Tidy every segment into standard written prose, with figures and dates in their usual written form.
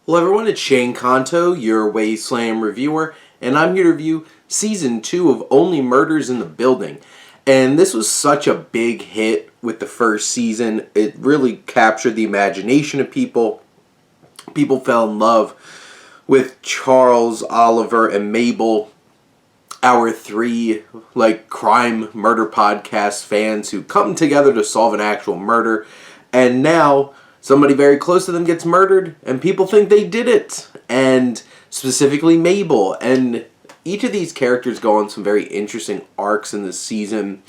Hello everyone, it's Shane Kanto, your Wasteland reviewer, and I'm here to review Season 2 of Only Murders in the Building. And this was such a big hit with the first season. It really captured the imagination of people. People fell in love with Charles, Oliver, and Mabel, our three crime murder podcast fans who come together to solve an actual murder. And now somebody very close to them gets murdered, and people think they did it. And specifically Mabel. And each of these characters go on some very interesting arcs in this season.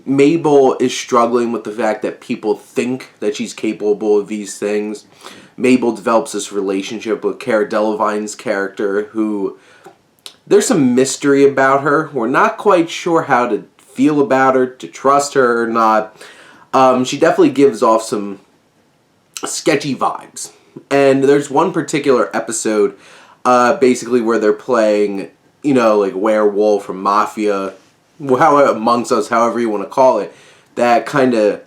Mabel is struggling with the fact that people think that she's capable of these things. Mabel develops this relationship with Cara Delevingne's character, who there's some mystery about her. We're not quite sure how to feel about her, to trust her or not. She definitely gives off some sketchy vibes. And there's one particular episode, basically where they're playing, werewolf or mafia, amongst us, however you want to call it, that kind of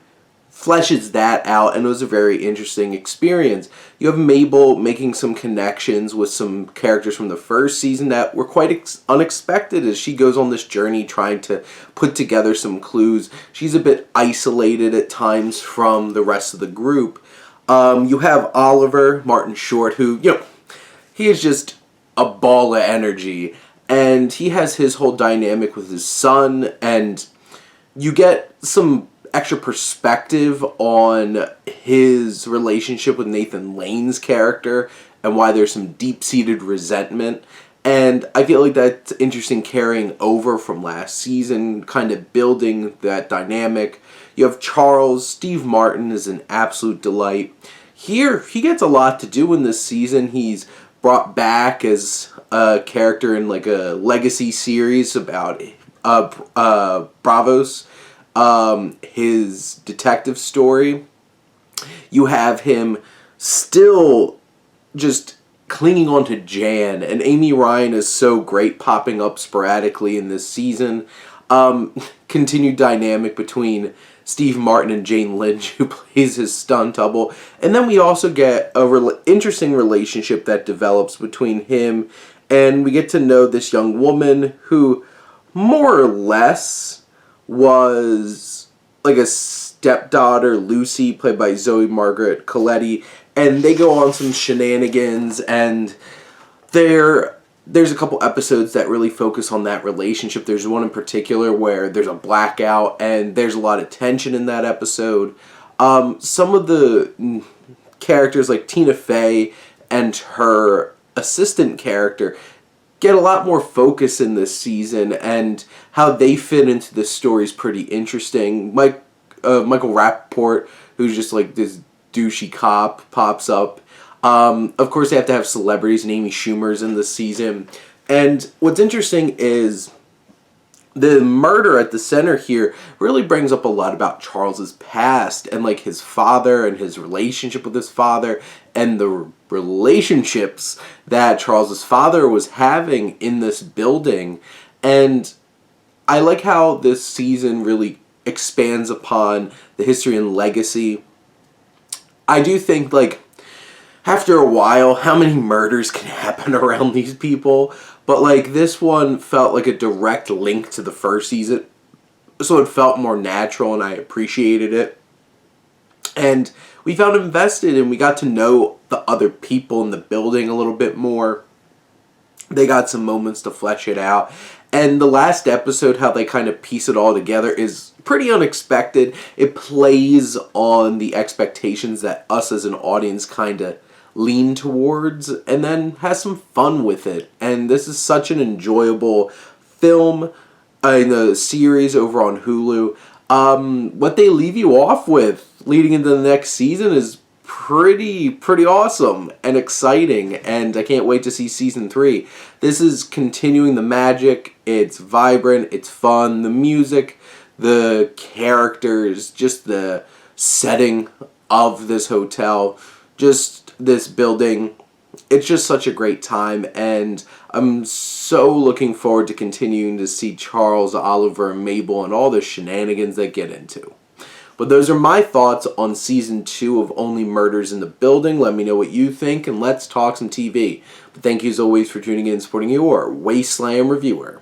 fleshes that out, and it was a very interesting experience. You have Mabel making some connections with some characters from the first season that were quite unexpected as she goes on this journey trying to put together some clues. She's a bit isolated at times from the rest of the group. You have Oliver, Martin Short, who, he is just a ball of energy, and he has his whole dynamic with his son, and you get some extra perspective on his relationship with Nathan Lane's character and why there's some deep-seated resentment. And I feel like that's interesting carrying over from last season, kind of building that dynamic. You have Charles. Steve Martin is an absolute delight. Here, he gets a lot to do in this season. He's brought back as a character in a legacy series about Bravos, his detective story. You have him still just clinging on to Jan, and Amy Ryan is so great popping up sporadically in this season. Continued dynamic between Steve Martin and Jane Lynch, who plays his stunt double. And then we also get a interesting relationship that develops between him, and we get to know this young woman who more or less was like a stepdaughter, Lucy, played by Zoe Margaret Coletti, and they go on some shenanigans, and there's a couple episodes that really focus on that relationship. There's one in particular where there's a blackout, and there's a lot of tension in that episode. Some of the characters, like Tina Fey and her assistant character, get a lot more focus in this season, and how they fit into this story is pretty interesting. Michael Rappaport, who's just this douchey cop, pops up. Of course, they have to have celebrities, and Amy Schumer's in this season. And what's interesting is the murder at the center here really brings up a lot about Charles's past and his father and his relationship with his father and the relationships that Charles's father was having in this building. And I like how this season really expands upon the history and legacy. I do think after a while, how many murders can happen around these people? But this one felt like a direct link to the first season, so it felt more natural, and I appreciated it. And we felt invested, and we got to know the other people in the building a little bit more. They got some moments to flesh it out. And the last episode, how they kind of piece it all together, is pretty unexpected. It plays on the expectations that us as an audience kind of lean towards, and then has some fun with it. And this is such an enjoyable film in the series over on Hulu. What they leave you off with leading into the next season is pretty awesome and exciting, and I can't wait to see season 3. This is continuing the magic. It's vibrant, it's fun, the music, the characters, just the setting of this hotel, just this building. It's just such a great time, and I'm so looking forward to continuing to see Charles, Oliver, and Mabel, and all the shenanigans they get into. But those are my thoughts on Season 2 of Only Murders in the Building. Let me know what you think, and let's talk some TV. But thank you as always for tuning in and supporting your Wasteland reviewer.